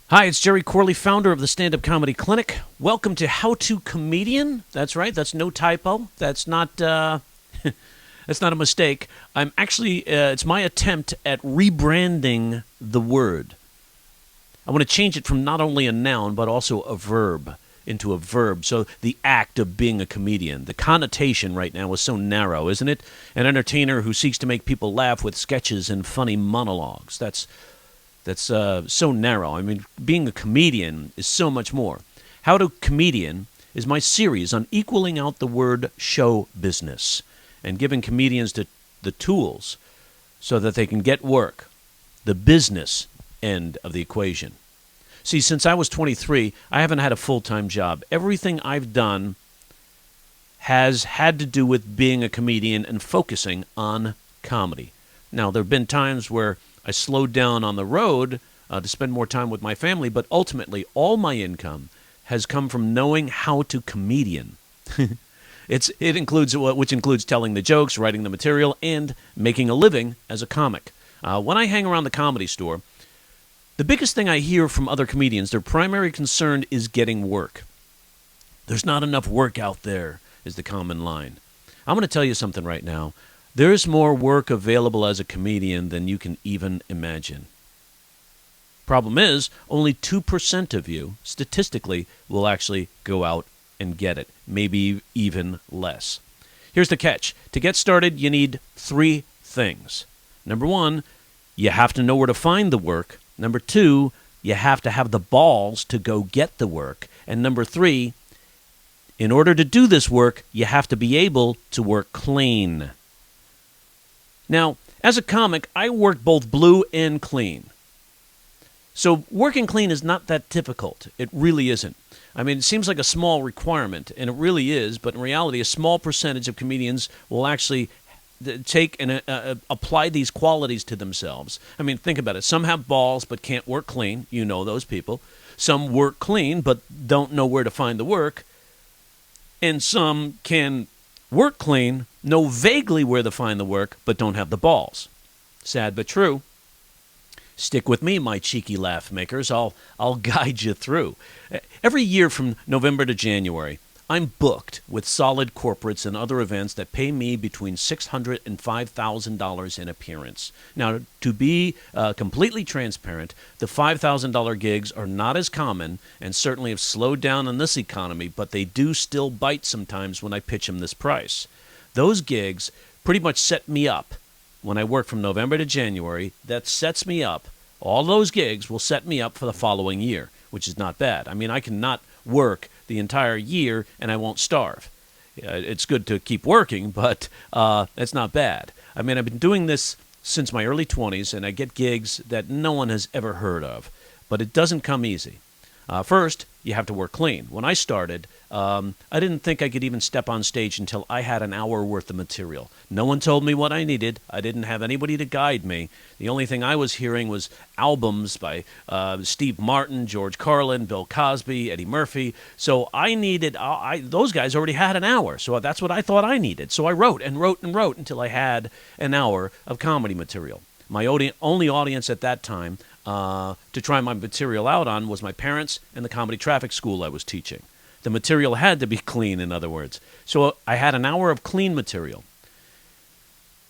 Hi, it's Jerry Corley, founder of the Stand-Up Comedy Clinic. Welcome to How to Comedian. That's right. That's no typo. That's not that's not a mistake. I'm actually it's my attempt at rebranding the word. I want to change it from not only a noun but also a verb into a verb. So the act of being a comedian. The connotation right now is so narrow, isn't it? An entertainer who seeks to make people laugh with sketches and funny monologues. That's so narrow. I mean, being a comedian is so much more. How to Comedian is my series on equaling out the word show business and giving comedians the tools so that they can get work, the business end of the equation. See, since I was 23, I haven't had a full-time job. Everything I've done has had to do with being a comedian and focusing on comedy. Now, there have been times where I slowed down on the road to spend more time with my family, but ultimately all my income has come from knowing how to comedian. It includes which includes telling the jokes, writing the material, and making a living as a comic. When I hang around the Comedy Store, the biggest thing I hear from other comedians, their primary concern is getting work. There's not enough work out there, is the common line. I'm going to tell you something right now. There's more work available as a comedian than you can even imagine. Problem is, only 2% of you, statistically, will actually go out and get it. Maybe even less. Here's the catch. To get started, you need 3 things. Number 1, you have to know where to find the work. Number 2, you have to have the balls to go get the work. And number 3, in order to do this work, you have to be able to work clean. Now, as a comic, I work both blue and clean. So working clean is not that difficult. It really isn't. I mean, it seems like a small requirement, and it really is, but in reality, a small percentage of comedians will actually take and apply these qualities to themselves. I mean, think about it. Some have balls but can't work clean. You know those people. Some work clean but don't know where to find the work. And some can work clean, know vaguely where to find the work, but don't have the balls. Sad but true. Stick with me, my cheeky laugh makers. I'll guide you through. Every year from November to January, I'm booked with solid corporates and other events that pay me between $600 and $5,000 in appearance. Now, to be completely transparent, the $5,000 gigs are not as common and certainly have slowed down in this economy, but they do still bite sometimes when I pitch them this price. Those gigs pretty much set me up. When I work from November to January, that sets me up. All those gigs will set me up for the following year, which is not bad. I mean, I cannot work the entire year and I won't starve. It's good to keep working, but it's not bad. I mean, I've been doing this since my early 20s, and I get gigs that no one has ever heard of, but it doesn't come easy. First, you have to work clean. When I started, I didn't think I could even step on stage until I had an hour worth of material. No one told me what I needed. I didn't have anybody to guide me. The only thing I was hearing was albums by Steve Martin, George Carlin, Bill Cosby, Eddie Murphy. So I needed, those guys already had an hour. So that's what I thought I needed. So I wrote and wrote and wrote until I had an hour of comedy material. My only audience at that time to try my material out on was my parents and the comedy traffic school I was teaching. The material had to be clean, in other words. So I had an hour of clean material.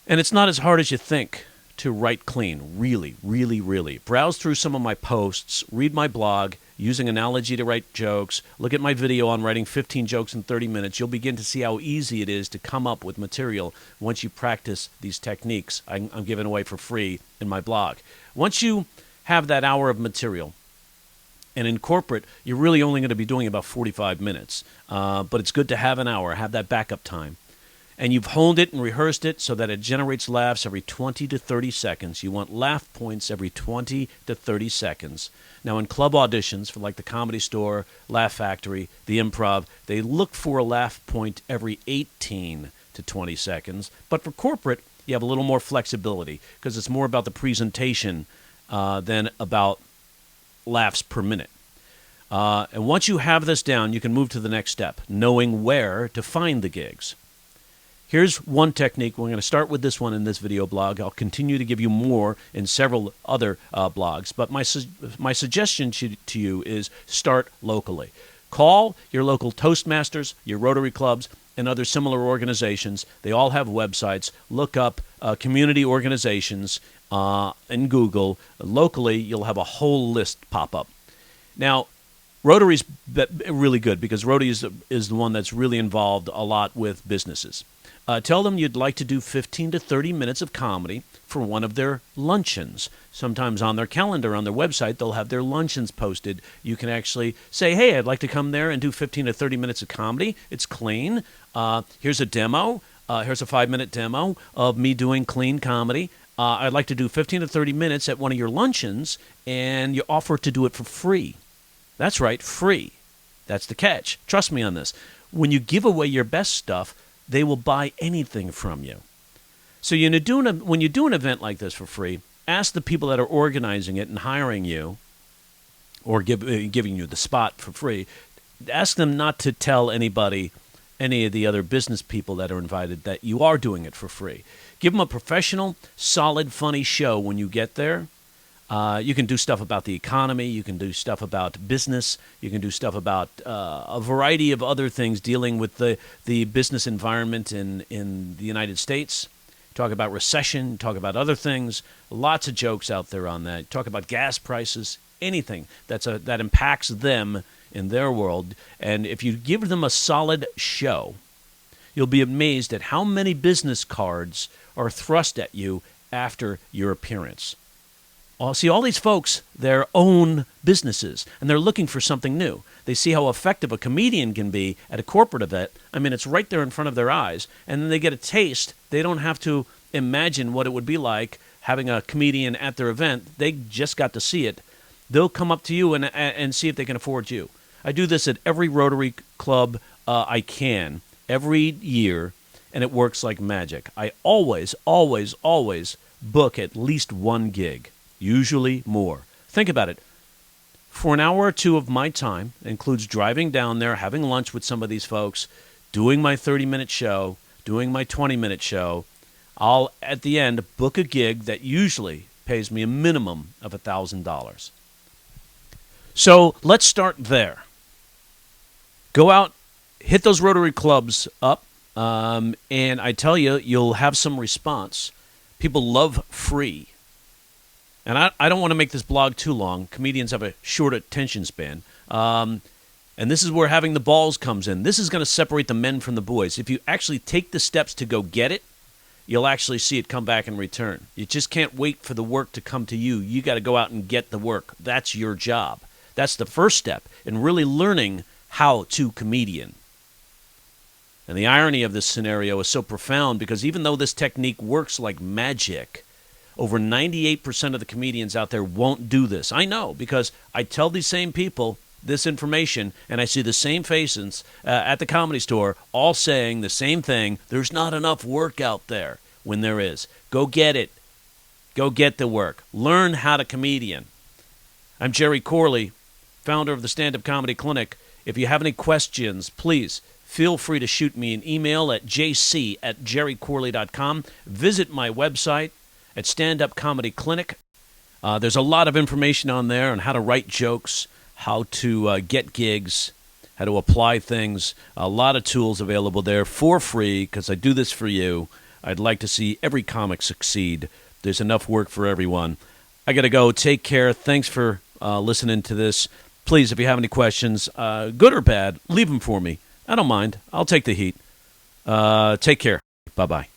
And it's not as hard as you think to write clean, really, really, really. Browse through some of my posts, read my blog, using analogy to write jokes, look at my video on writing 15 jokes in 30 minutes. You'll begin to see how easy it is to come up with material once you practice these techniques I'm giving away for free in my blog. Once you have that hour of material, and in corporate, you're really only going to be doing about 45 minutes. But it's good to have an hour, have that backup time. And you've honed it and rehearsed it so that it generates laughs every 20 to 30 seconds. You want laugh points every 20 to 30 seconds. Now, in club auditions for like the Comedy Store, Laugh Factory, the Improv, they look for a laugh point every 18 to 20 seconds. But for corporate, you have a little more flexibility because it's more about the presentation than about laughs per minute. And once you have this down, you can move to the next step, knowing where to find the gigs. Here's one technique. We're going to start with this one in this video blog. I'll continue to give you more in several other blogs. But my suggestion to you is start locally. Call your local Toastmasters, your Rotary clubs, and other similar organizations. They all have websites. Look up community organizations in Google. Locally, you'll have a whole list pop up. Now, Rotary's really good because Rotary is the one that's really involved a lot with businesses. Tell them you'd like to do 15 to 30 minutes of comedy for one of their luncheons. Sometimes on their calendar, on their website, they'll have their luncheons posted. You can actually say, hey, I'd like to come there and do 15 to 30 minutes of comedy. It's clean. Here's a demo. Here's a 5-minute demo of me doing clean comedy. I'd like to do 15 to 30 minutes at one of your luncheons, and you offer to do it for free. That's right, free. That's the catch. Trust me on this. When you give away your best stuff, they will buy anything from you. So when you do an event like this for free, ask the people that are organizing it and hiring you or giving you the spot for free, ask them not to tell anybody, any of the other business people that are invited, that you are doing it for free. Give them a professional, solid, funny show when you get there. You can do stuff about the economy. You can do stuff about business. You can do stuff about a variety of other things dealing with the business environment in the United States. Talk about recession. Talk about other things. Lots of jokes out there on that. Talk about gas prices. Anything that impacts them in their world. And if you give them a solid show, you'll be amazed at how many business cards are thrust at you after your appearance. See, all these folks, their own businesses, and they're looking for something new. They see how effective a comedian can be at a corporate event. I mean, it's right there in front of their eyes, and then they get a taste. They don't have to imagine what it would be like having a comedian at their event. They just got to see it. They'll come up to you and see if they can afford you. I do this at every Rotary club I can, every year, and it works like magic. I always, always, always book at least one gig. Usually more. Think about it. For an hour or two of my time, it includes driving down there, having lunch with some of these folks, doing my 30-minute show, doing my 20-minute show. I'll, at the end, book a gig that usually pays me a minimum of $1,000. So let's start there. Go out, hit those Rotary clubs up, and I tell you, you'll have some response. People love free. And I don't want to make this blog too long. Comedians have a short attention span. And this is where having the balls comes in. This is going to separate the men from the boys. If you actually take the steps to go get it, you'll actually see it come back in return. You just can't wait for the work to come to you. You got to go out and get the work. That's your job. That's the first step in really learning how to comedian. And the irony of this scenario is so profound because even though this technique works like magic, over 98% of the comedians out there won't do this. I know because I tell these same people this information and I see the same faces at the Comedy Store all saying the same thing. There's not enough work out there when there is. Go get it. Go get the work. Learn how to comedian. I'm Jerry Corley, founder of the Stand-Up Comedy Clinic. If you have any questions, please feel free to shoot me an email at jc@jerrycorley.com. Visit my website at Stand-Up Comedy Clinic. There's a lot of information on there on how to write jokes, how to get gigs, how to apply things. A lot of tools available there for free because I do this for you. I'd like to see every comic succeed. There's enough work for everyone. I got to go. Take care. Thanks for listening to this. Please, if you have any questions, good or bad, leave them for me. I don't mind. I'll take the heat. Take care. Bye-bye.